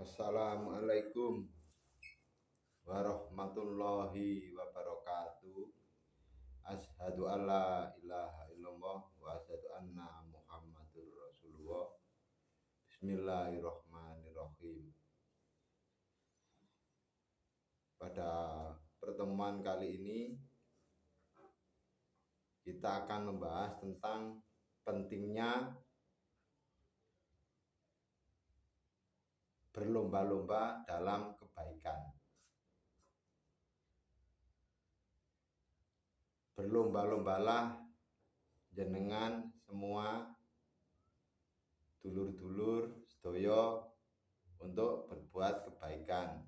Assalamualaikum warahmatullahi wabarakatuh. Asyhadu alla ilaha illallah wa asyhadu anna Muhammadur Rasulullah. Bismillahirrahmanirrahim. Pada pertemuan kali ini kita akan membahas tentang pentingnya berlomba-lomba dalam kebaikan. Berlomba-lombalah jenengan semua dulur-dulur sedaya untuk berbuat kebaikan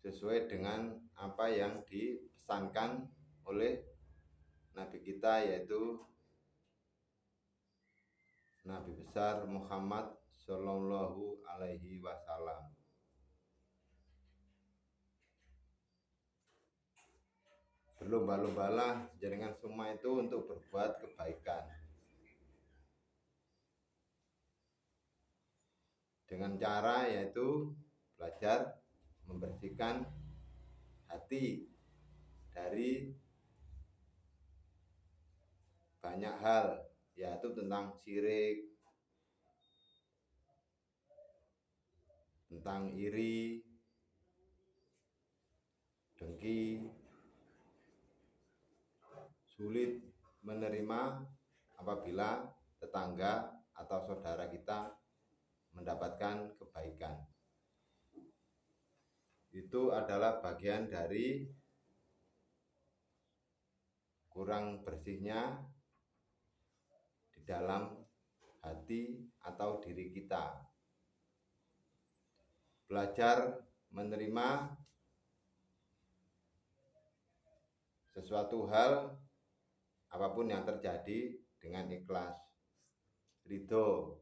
sesuai dengan apa yang dipesankan oleh Nabi kita, yaitu Nabi besar Muhammad Shallallahu Alaihi Wasallam. Berlomba-lombalah jenengan semua itu untuk berbuat kebaikan dengan cara yaitu belajar membersihkan hati dari banyak hal, yaitu tentang syirik, tentang iri, dengki, sulit menerima apabila tetangga atau saudara kita mendapatkan kebaikan. Itu adalah bagian dari kurang bersihnya di dalam hati atau diri kita. Belajar menerima sesuatu hal apapun yang terjadi dengan ikhlas, ridho.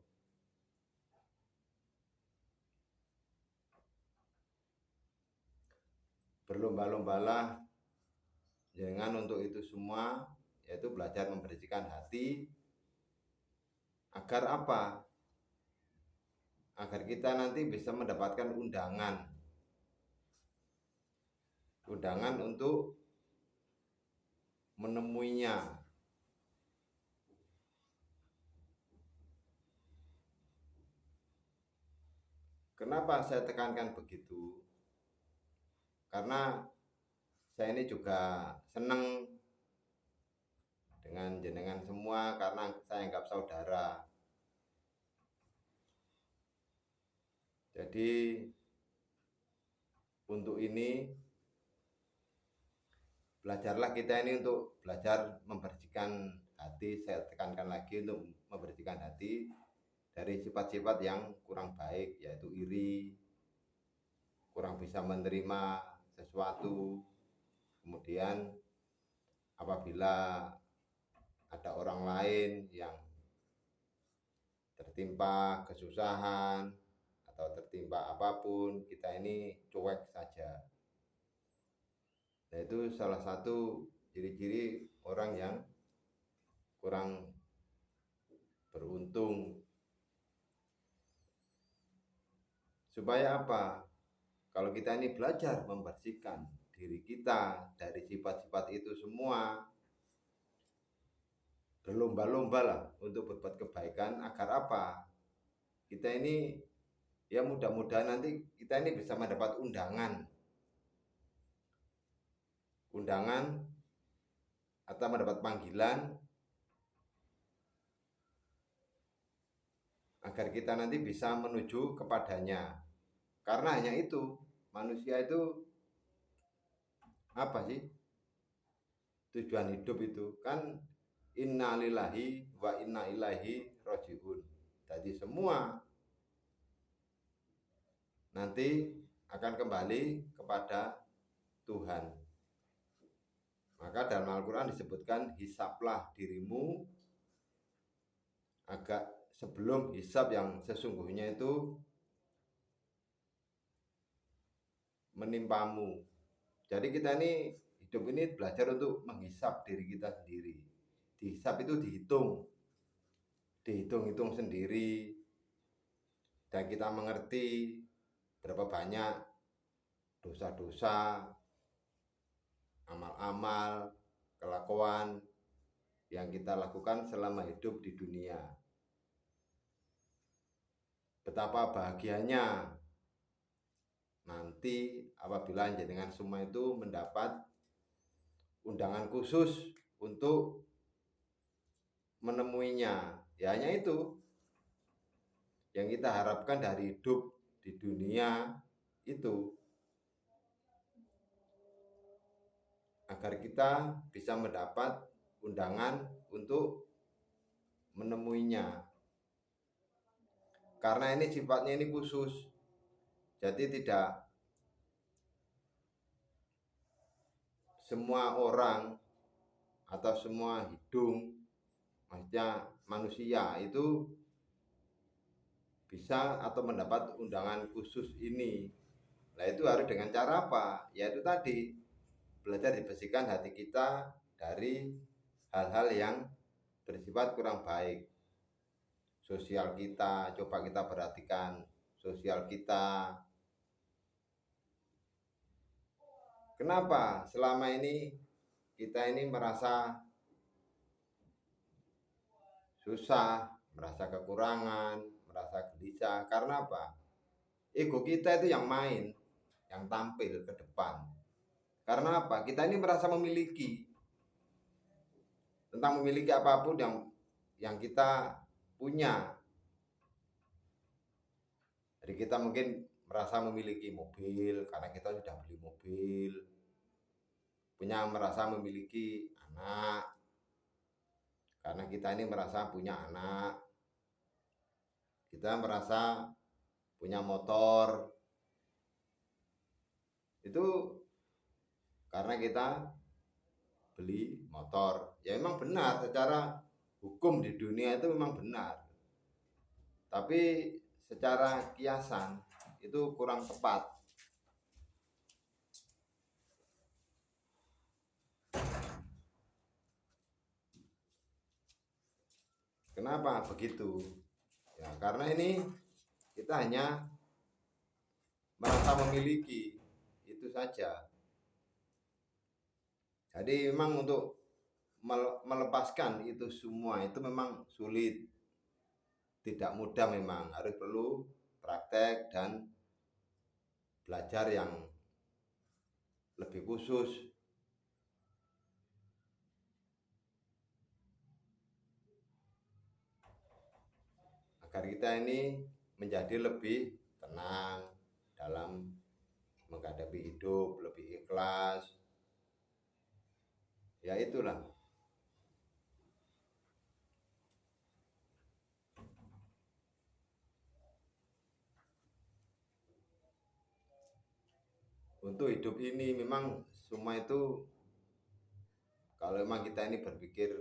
Berlomba-lombalah jangan untuk itu semua, yaitu belajar membersihkan hati. Agar apa? Agar kita nanti bisa mendapatkan undangan untuk menemuinya. Kenapa saya tekankan begitu? Karena saya ini juga senang dengan jenengan semua, karena saya anggap saudara. Jadi untuk ini belajarlah kita ini untuk belajar membersihkan hati. Saya tekankan lagi, untuk membersihkan hati dari sifat-sifat yang kurang baik, yaitu iri, kurang bisa menerima sesuatu. Kemudian apabila ada orang lain yang tertimpa kesusahan atau tertimpa apapun, kita ini cuek saja. Nah, itu salah satu ciri-ciri orang yang kurang beruntung. Supaya apa? Kalau kita ini belajar membersihkan diri kita dari sifat-sifat itu semua, berlomba-lomba lah untuk berbuat kebaikan. Agar apa? Kita ini ya mudah-mudahan nanti kita ini bisa mendapat undangan atau mendapat panggilan, agar kita nanti bisa menuju kepadanya. Karena hanya itu, manusia itu apa sih tujuan hidup itu? Kan innalillahi wa inna ilaihi rajiun. Jadi semua nanti akan kembali kepada Tuhan. Maka dalam Al-Quran disebutkan, hisablah dirimu agak sebelum hisab yang sesungguhnya itu menimpamu. Jadi kita ini hidup ini belajar untuk menghisab diri kita sendiri. Dihisab itu dihitung dihitung-hitung sendiri, dan kita mengerti berapa banyak dosa-dosa, amal-amal, kelakuan yang kita lakukan selama hidup di dunia. Betapa bahagianya nanti apabila jenengan semua itu mendapat undangan khusus untuk menemuinya. Ya hanya itu yang kita harapkan dari hidup di dunia itu, agar kita bisa mendapat undangan untuk menemuinya. Karena ini sifatnya ini khusus, jadi tidak semua orang atau semua hidung, maksudnya manusia itu bisa atau mendapat undangan khusus ini. Nah itu harus dengan cara apa? Yaitu tadi, belajar dibersihkan hati kita dari hal-hal yang bersifat kurang baik. Sosial kita, coba kita perhatikan sosial kita. Kenapa selama ini kita ini merasa susah, merasa kekurangan, merasa gelisah? Karena apa? Ego kita itu yang main, yang tampil ke depan. Karena apa? Kita ini merasa memiliki, tentang memiliki apapun yang kita punya. Jadi kita mungkin merasa memiliki mobil karena kita sudah beli mobil, merasa memiliki anak karena kita ini merasa punya anak, kita merasa punya motor, itu karena kita beli motor. Ya memang benar, secara hukum di dunia itu memang benar, tapi secara kiasan itu kurang tepat. Kenapa begitu? Ya karena ini kita hanya merasa memiliki, itu saja. Jadi memang untuk melepaskan itu semua itu memang sulit, tidak mudah, memang harus perlu praktek dan belajar yang lebih khusus agar kita ini menjadi lebih tenang dalam menghadapi hidup, lebih ikhlas. Ya itulah. Untuk hidup ini memang semua itu, kalau memang kita ini berpikir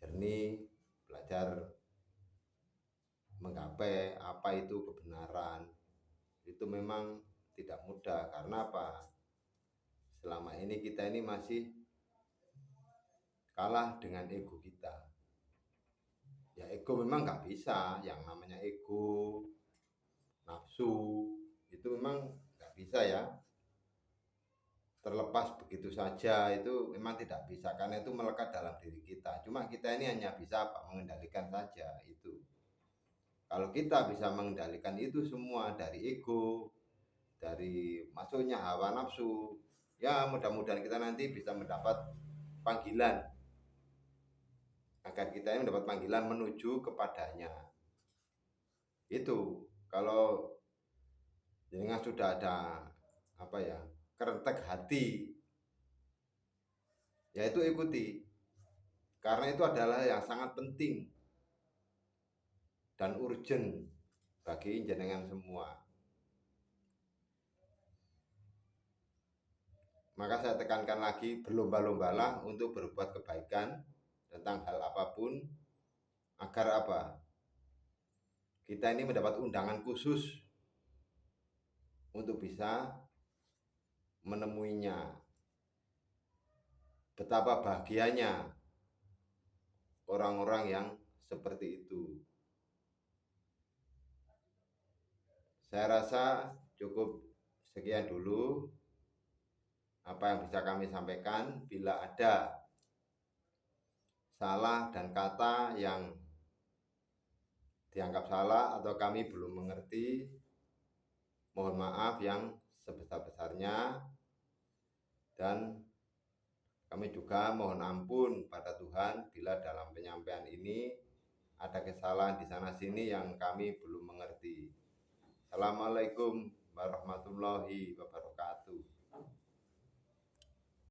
jernih, belajar menggapai apa itu kebenaran, itu memang tidak mudah. Karena apa? Selama ini kita ini masih kalah dengan ego kita. Ya ego memang nggak bisa, yang namanya ego, nafsu, itu memang nggak bisa ya terlepas begitu saja, itu memang tidak bisa karena itu melekat dalam diri kita. Cuma kita ini hanya bisa apa? Mengendalikan saja itu. Kalau kita bisa mengendalikan itu semua dari ego, dari masuknya hawa nafsu, ya mudah-mudahan kita nanti bisa mendapat panggilan, agar kita ini mendapat panggilan menuju kepadanya. Itu kalau jenengan sudah ada apa ya, kerentek hati, ya itu ikuti, karena itu adalah yang sangat penting dan urgent bagi jenengan semua. Maka saya tekankan lagi, berlomba-lombalah untuk berbuat kebaikan tentang hal apapun, agar apa? Kita ini mendapat undangan khusus untuk bisa menemuinya. Betapa bahagianya orang-orang yang seperti itu. Saya rasa cukup sekian dulu apa yang bisa kami sampaikan. Bila ada salah dan kata yang dianggap salah atau kami belum mengerti, mohon maaf yang sebesar-besarnya, dan kami juga mohon ampun pada Tuhan bila dalam penyampaian ini ada kesalahan di sana sini yang kami belum mengerti. Assalamualaikum warahmatullahi wabarakatuh.